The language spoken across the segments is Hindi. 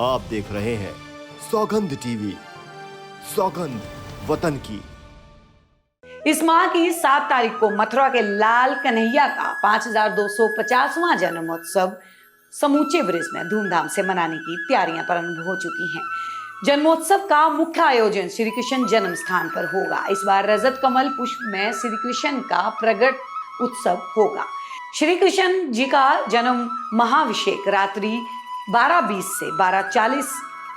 आप देख रहे हैं सौगंध टीवी, सौगंध वतन की। इस माह की 7 तारीख को मथुरा के लाल कन्हैया का 5250वां जन्मोत्सव समूचे ब्रिज में धूमधाम से मनाने की तैयारियां प्रारंभ हो चुकी हैं। जन्मोत्सव का मुख्य आयोजन श्री कृष्ण जन्म स्थान पर होगा। इस बार रजत कमल पुष्प में श्री कृष्ण का प्रगट उत्सव होगा। श्री कृष्ण जी का जन्म महाभिषेक रात्रि 12:20 से 12:40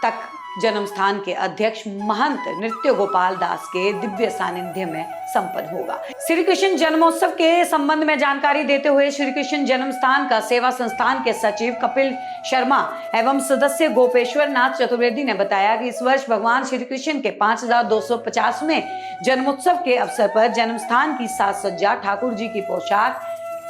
तक जन्म स्थान के अध्यक्ष महंत नृत्य गोपाल दास के दिव्य सानिध्य में संपन्न होगा। श्री कृष्ण जन्मोत्सव के संबंध में जानकारी देते हुए श्री कृष्ण जन्म स्थान का सेवा संस्थान के सचिव कपिल शर्मा एवं सदस्य गोपेश्वर नाथ चतुर्वेदी ने बताया कि इस वर्ष भगवान श्री कृष्ण के 5250वें जन्मोत्सव के अवसर पर जन्म स्थान की साज सज्जा, ठाकुर जी की पोशाक,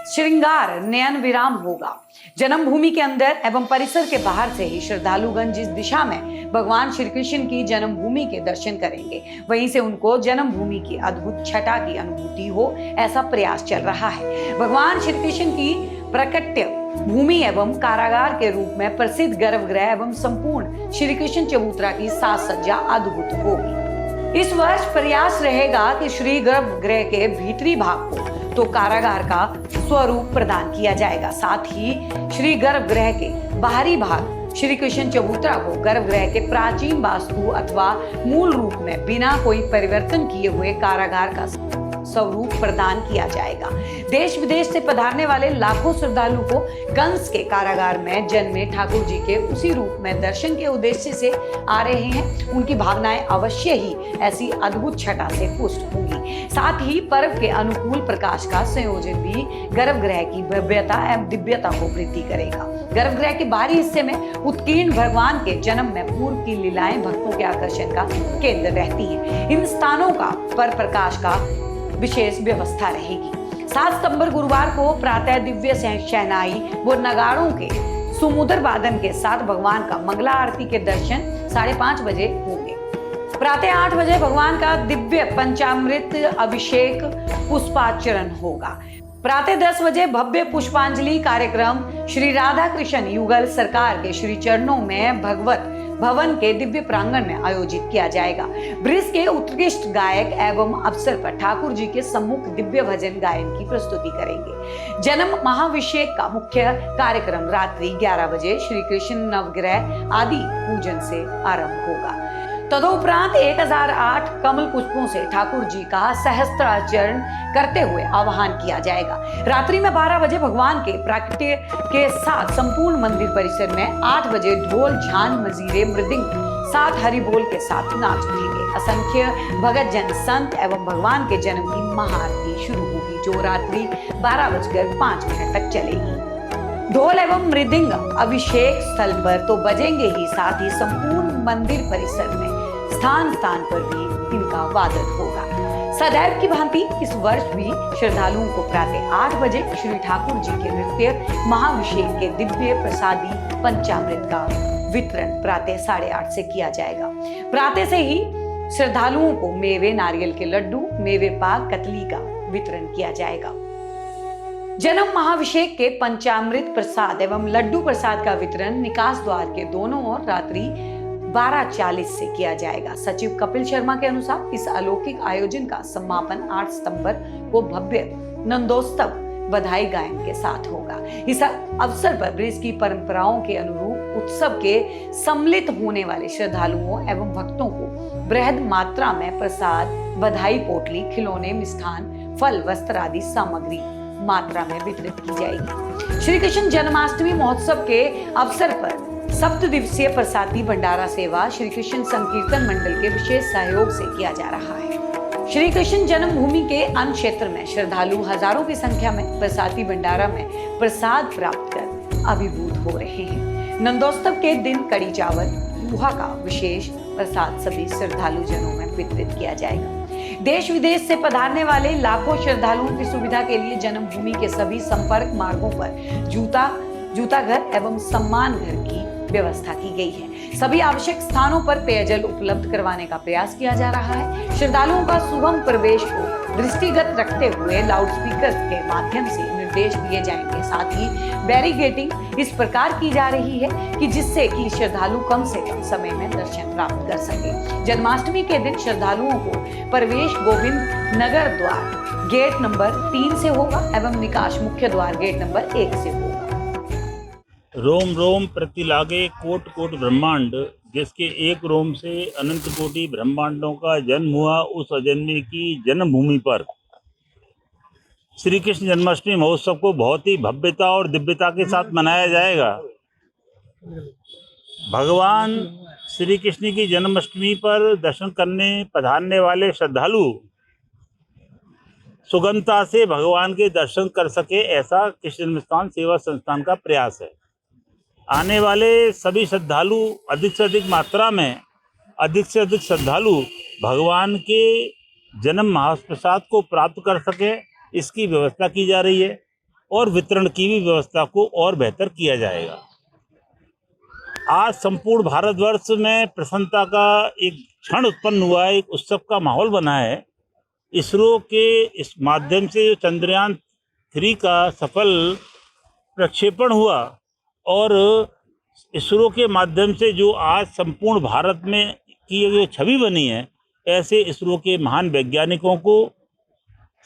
श्रृंगार, नयन विराम होगा। जन्मभूमि के अंदर एवं परिसर के बाहर से ही श्रद्धालुगण जिस दिशा में भगवान श्री कृष्ण की जन्मभूमि के दर्शन करेंगे, वहीं से उनको जन्मभूमि की अद्भुत छटा की अनुभूति हो, ऐसा प्रयास चल रहा है। भगवान श्री कृष्ण की प्रकट्य भूमि एवं कारागार के रूप में प्रसिद्ध गर्भगृह एवं संपूर्ण श्री कृष्ण चबूतरा की साज सज्जा अद्भुत होगी। इस वर्ष प्रयास रहेगा कि श्री गर्भगृह के भीतरी भाग को तो कारागार का स्वरूप प्रदान किया जाएगा, साथ ही श्री गर्भगृह के बाहरी भाग श्री कृष्ण चबूतरा को गर्भगृह के प्राचीन वास्तु अथवा मूल रूप में बिना कोई परिवर्तन किए हुए कारागार का स्वरूप प्रदान किया जाएगा। देश विदेश से पधारने वाले लाखों श्रद्धालु को कंस के कारागार में जन्मे ठाकुर जी के उसी रूप में दर्शन के उद्देश्य से आ रहे हैं। उनकी भावनाएं अवश्य ही ऐसी अद्भुत छटा से पुष्ट होंगी। साथ ही पर्व के अनुकूल प्रकाश का संयोजन भी गर्भगृह की भव्यता एवं दिव्यता को वृद्धि करेगा। गर्भगृह के बाहरी हिस्से में उत्कीर्ण भगवान के जन्म में पूर्व की लीलाएं भक्तों के आकर्षण का केंद्र रहती हैं। इन स्थानों का पर प्रकाश का विशेष व्यवस्था रहेगी। 7 सितंबर गुरुवार को प्रातः दिव्य शहनाई व नगाड़ों के सुमुद्र वादन के साथ भगवान का मंगला आरती के दर्शन 5:30 बजे होंगे। प्रातः 8 बजे भगवान का दिव्य पंचामृत अभिषेक पुष्पाचरण होगा। प्रातः 10 बजे भव्य पुष्पांजलि कार्यक्रम श्री राधा कृष्ण युगल सरकार के श्री चरणों में भगवत भवन के दिव्य प्रांगण में आयोजित किया जाएगा। ब्रिज के उत्कृष्ट गायक एवं अवसर पर ठाकुर जी के सम्मुख दिव्य भजन गायन की प्रस्तुति करेंगे। जन्म महाभिषेक का मुख्य कार्यक्रम रात्रि 11 बजे श्री कृष्ण नवग्रह आदि पूजन से आरंभ होगा। तदोपरांत 1008 कमल पुष्पों से ठाकुर जी का सहस्त्राचरण करते हुए आवाहन किया जाएगा। रात्रि में 12 बजे भगवान के प्राकट्य के साथ संपूर्ण मंदिर परिसर में 8 बजे ढोल, झांझ, मजीरे, मृदंग, 7 हरि बोल के साथ नाच उठेंगे। असंख्य भगत जन, संत एवं भगवान के जन्म की महाआरती शुरू होगी, जो रात्रि 12:05 तक चलेगी। ढोल एवं मृदंग अभिषेक स्थल पर तो बजेंगे ही, साथ ही संपूर्ण मंदिर परिसर में स्थान स्थान पर भी इनका वादन होगा। सदैव की भांति इस वर्ष भी श्रद्धालुओं को प्रातः 8 बजे श्री ठाकुर जी के नृत्य महाभिषेक के दिव्य प्रसादी पंचामृत का वितरण प्रातः 8:30 से किया जाएगा। प्रातः से ही श्रद्धालुओं को मेवे, नारियल के लड्डू, मेवे पाक, कतली का वितरण किया जाएगा। जन्म महाभिषेक के पंचामृत प्रसाद एवं लड्डू प्रसाद का वितरण निकास द्वार के दोनों ओर रात्रि 12:40 से किया जाएगा। सचिव कपिल शर्मा के अनुसार इस अलौकिक आयोजन का समापन 8 सितंबर को भव्य नंदोत्सव बधाई गायन के साथ होगा। इस अवसर पर ब्रिज की परंपराओं के अनुरूप उत्सव के सम्मिलित होने वाले श्रद्धालुओं एवं भक्तों को बृहद मात्रा में प्रसाद, बधाई पोटली, खिलौने, मिष्ठान, फल, वस्त्र आदि सामग्री मात्रा में वितरित की जाएगी। श्री कृष्ण जन्माष्टमी महोत्सव के अवसर पर 7 दिवसीय प्रसादी भंडारा सेवा श्री कृष्ण संकीर्तन मंडल के विशेष सहयोग से किया जा रहा है। श्री कृष्ण जन्मभूमि के अन्य क्षेत्र में श्रद्धालु हजारों की संख्या में प्रसादी भंडारा में प्रसाद प्राप्त कर अभिभूत हो रहे हैं। नंदोत्सव के दिन कड़ी चावल, पोहा का विशेष प्रसाद सभी श्रद्धालु जनों में वितरित किया जाएगा। देश विदेश से पधारने वाले लाखों श्रद्धालुओं की सुविधा के लिए जन्मभूमि के सभी संपर्क मार्गों पर जूता घर एवं सम्मान घर की व्यवस्था की गई है। सभी आवश्यक स्थानों पर पेयजल उपलब्ध करवाने का प्रयास किया जा रहा है। श्रद्धालुओं का सुगम प्रवेश को दृष्टिगत रखते हुए लाउडस्पीकर के माध्यम से निर्देश दिए जाएंगे। साथ ही बैरिकेडिंग इस प्रकार की जा रही है कि जिससे कि श्रद्धालु कम से कम समय में दर्शन प्राप्त कर सके। जन्माष्टमी के दिन श्रद्धालुओं को प्रवेश गोविंद नगर द्वार गेट नंबर 3 से होगा एवं निकास मुख्य द्वार गेट नंबर 1 से होगा। रोम रोम प्रति लागे कोट कोट ब्रह्मांड, जिसके एक रोम से अनंत कोटि ब्रह्मांडों का जन्म हुआ, उस अजन्मे की जन्मभूमि पर श्री कृष्ण जन्माष्टमी महोत्सव को बहुत ही भव्यता और दिव्यता के साथ मनाया जाएगा। भगवान श्री कृष्ण की जन्माष्टमी पर दर्शन करने पधारने वाले श्रद्धालु सुगमता से भगवान के दर्शन कर सके, ऐसा कृष्ण जन्मस्थान सेवा संस्थान का प्रयास है। आने वाले सभी श्रद्धालु अधिक से अधिक मात्रा में अधिक से अधिक श्रद्धालु भगवान के जन्म महाप्रसाद को प्राप्त कर सके, इसकी व्यवस्था की जा रही है और वितरण की भी व्यवस्था को और बेहतर किया जाएगा। आज संपूर्ण भारतवर्ष में प्रसन्नता का एक क्षण उत्पन्न हुआ है, एक उत्सव का माहौल बना है। इसरो के इस माध्यम से चंद्रयान 3 का सफल प्रक्षेपण हुआ और इसरो के माध्यम से जो आज संपूर्ण भारत में की जो छवि बनी है, ऐसे इसरो के महान वैज्ञानिकों को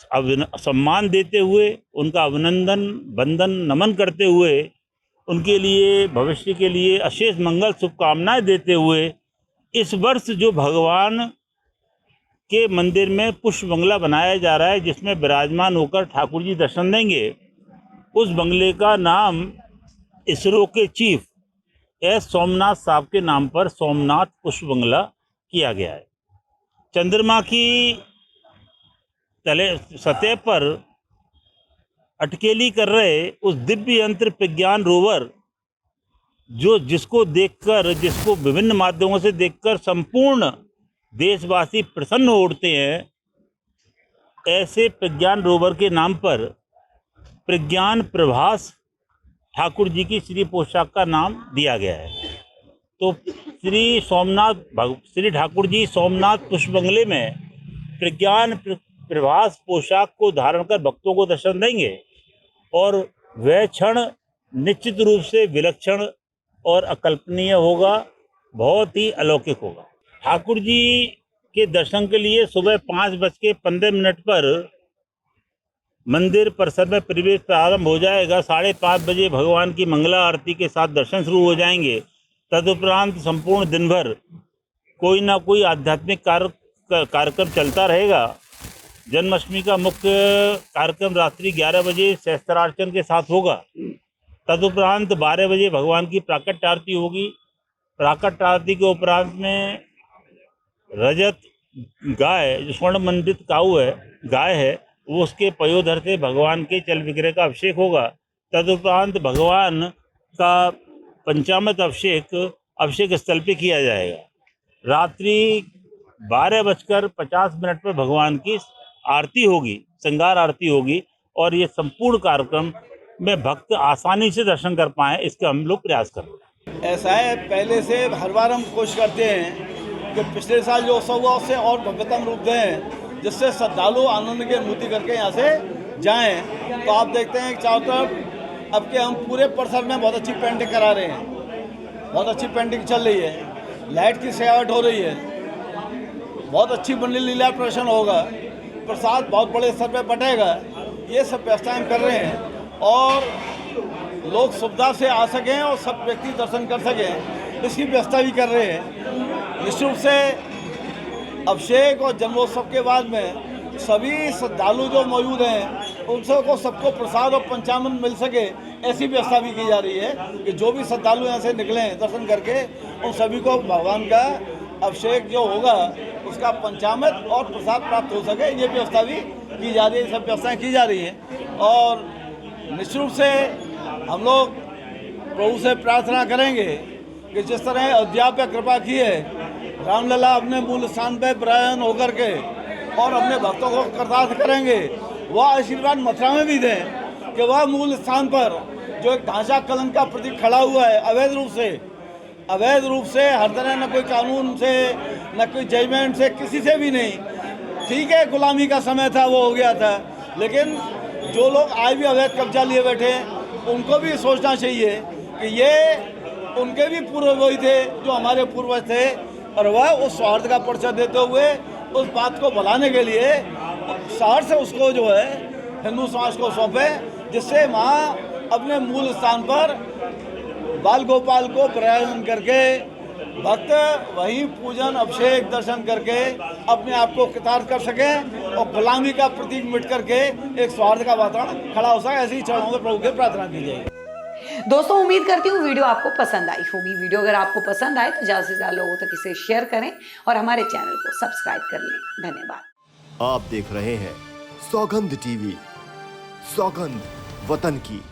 सम्मान देते हुए, उनका अभिनंदन वंदन नमन करते हुए, उनके लिए भविष्य के लिए अशेष मंगल शुभकामनाएं देते हुए, इस वर्ष जो भगवान के मंदिर में पुष्प बंगला बनाया जा रहा है, जिसमें विराजमान होकर ठाकुर जी दर्शन देंगे, उस बंगले का नाम इसरो के चीफ एस सोमनाथ साहब के नाम पर सोमनाथ पुष्प बंगला किया गया है। चंद्रमा की तले सतह पर अटकेली कर रहे उस दिव्य यंत्र प्रज्ञान रोवर जिसको विभिन्न माध्यमों से देखकर संपूर्ण देशवासी प्रसन्न हो उठते हैं, ऐसे प्रज्ञान रोवर के नाम पर प्रज्ञान प्रभास ठाकुर जी की श्री पोशाक का नाम दिया गया है। तो श्री ठाकुर जी सोमनाथ पुष्प बंगले में प्रज्ञान प्रभास पोशाक को धारण कर भक्तों को दर्शन देंगे और वह क्षण निश्चित रूप से विलक्षण और अकल्पनीय होगा, बहुत ही अलौकिक होगा। ठाकुर जी के दर्शन के लिए सुबह 5:15 पर मंदिर परिसर में प्रवेश प्रारंभ हो जाएगा। 5:30 बजे भगवान की मंगला आरती के साथ दर्शन शुरू हो जाएंगे। तदुपरांत संपूर्ण दिन भर कोई ना कोई आध्यात्मिक कार्यक्रम चलता रहेगा। जन्माष्टमी का मुख्य कार्यक्रम रात्रि 11 बजे सहस्त्रार्चन के साथ होगा। तदुपरांत 12 बजे भगवान की प्राकट्य आरती होगी। प्राकट्य आरती के उपरांत में रजत गाय, जो स्वर्ण मंडित गाय है, वो उसके पयोधर से भगवान के चल विग्रह का अभिषेक होगा। तदुपरांत भगवान का पंचामृत अभिषेक स्थल पे किया जाएगा। रात्रि 12:50 पर भगवान की आरती होगी, श्रृंगार आरती होगी और ये संपूर्ण कार्यक्रम में भक्त आसानी से दर्शन कर पाएँ, इसका हम लोग प्रयास कर रहे हैं। ऐसा है, पहले से हर बार हम कोशिश करते हैं कि पिछले साल जो उत्सव हुआ उससे और भव्यतम रूप दें, जिससे श्रद्धालु आनंद की अनुभूति करके यहाँ से जाएं। तो आप देखते हैं कि चारों तरफ अब के हम पूरे परिसर में बहुत अच्छी पेंटिंग करा रहे हैं, बहुत अच्छी पेंटिंग चल रही है, लाइट की सजावट हो रही है, बहुत अच्छी बंडी लीला प्रदर्शन होगा, प्रसाद बहुत बड़े स्तर पर बटेगा। ये सब व्यवस्था हम कर रहे हैं और लोग सुविधा से आ सकें और सब व्यक्ति दर्शन कर सकें, इसकी व्यवस्था भी कर रहे हैं। निश्चित रूप से अभिषेक और जन्मोत्सव के बाद में सभी श्रद्धालु जो मौजूद हैं उन सबको प्रसाद और पंचामृत मिल सके, ऐसी व्यवस्था भी की जा रही है कि जो भी श्रद्धालु यहाँ से निकलें दर्शन करके, उन सभी को भगवान का अभिषेक जो होगा उसका पंचामृत और प्रसाद प्राप्त हो सके, ये व्यवस्था भी की जा रही है। सब व्यवस्थाएँ की जा रही हैं और निश्चित रूप से हम लोग प्रभु से प्रार्थना करेंगे कि जिस तरह अयोध्या पर कृपा की है, रामलला अपने मूल स्थान पर विराजमान होकर के और अपने भक्तों को कृतार्थ करेंगे, वह आशीर्वाद मथुरा में भी दें कि वह मूल स्थान पर जो एक ढांचा कलंक का प्रतीक खड़ा हुआ है अवैध रूप से हर तरह न कोई कानून से न कोई जजमेंट से किसी से भी नहीं, ठीक है गुलामी का समय था वो हो गया था, लेकिन जो लोग आज भी अवैध कब्जा लिए बैठे हैं उनको भी सोचना चाहिए कि ये उनके भी पूर्वज थे जो हमारे पूर्वज थे, और वह उस सौहार्द का परिचय देते हुए उस बात को बुलाने के लिए शहर से उसको जो है हिंदू समाज को सौंपे, जिससे वहाँ अपने मूल स्थान पर बाल गोपाल को प्रयाजन करके भक्त वहीं पूजन अभिषेक दर्शन करके अपने आप को कृतार्थ कर सकें और गुलामी का प्रतीक मिट करके एक सौहार्द का वातावरण खड़ा हो सके। ऐसी ही चरणों में प्रभु की प्रार्थना की जाएगी। दोस्तों, उम्मीद करती हूँ वीडियो आपको पसंद आई होगी। वीडियो अगर आपको पसंद आए तो ज़्यादा से ज़्यादा लोगों तक इसे शेयर करें और हमारे चैनल को सब्सक्राइब कर लें। धन्यवाद। आप देख रहे हैं सौगंध टीवी, सौगंध वतन की।